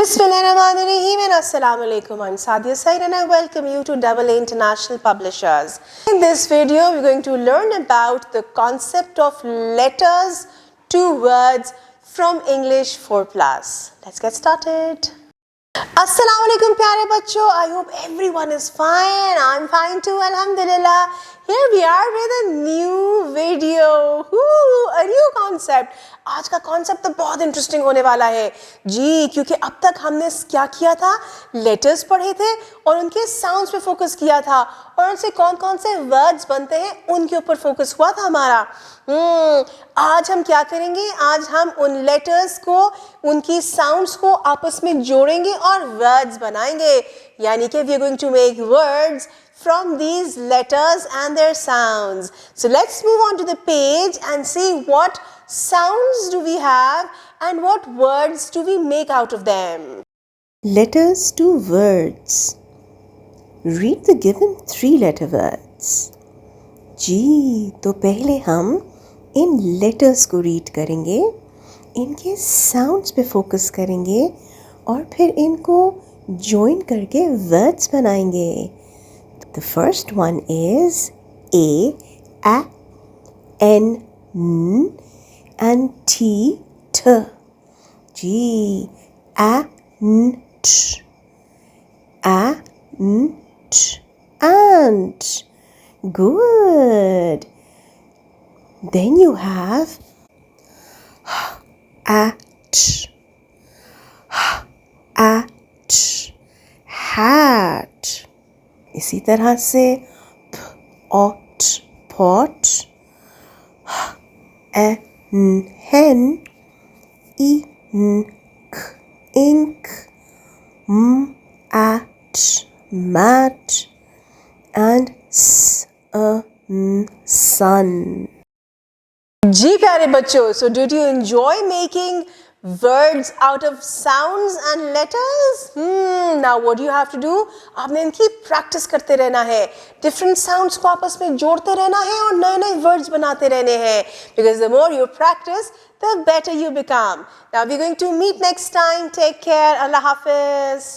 Bismillahirrahmanirrahim and Assalamu alaikum. I'm Sadia Said and I welcome you to Double A International Publishers. In this video, we're going to learn about the concept of letters to words from English 4+. Let's get started. Assalamu alaikum pyare bachcho. I hope everyone is fine. I'm fine too, alhamdulillah. Here we are with a new video. A new concept. आज का concept तो बहुत interesting होने वाला है जी, क्योंकि अब तक हमने क्या किया था, लेटर्स पढ़े थे और उनके साउंड्स पे फोकस किया था और उनसे कौन कौन से वर्ड्स बनते हैं उनके ऊपर फोकस हुआ था हमारा। आज हम क्या करेंगे, आज हम उन लेटर्स को, उनकी साउंड्स को आपस में जोड़ेंगे और वर्ड्स बनाएंगे, यानी कि we are going to make words from these letters and their sounds. So let's move on to the page and see what sounds do we have and what words do we make out of them. Letters to words. Read the given 3-letter words. जी, तो पहले हम इन letters को read करेंगे, इनके sounds पे focus करेंगे और फिर इनको join करके words बनाएंगे. The first one is A, N, N, and T, T. G, N, T. N, T. Ant. Good. Then you have At. At. Hat. इसी तरह से pot, pot, hen, ink, ink, at, mat, and sun. जी प्यारे बच्चों, so did you enjoy making words out of sounds and letters? Now what do you have to do? आपने इनकी practice करते रहना है, different sounds को आपस में जोड़ते रहना है और नए नए words बनाते रहने हैं, because the more you practice, the better you become. Now we're going to meet next time. Take care. Allah Hafiz.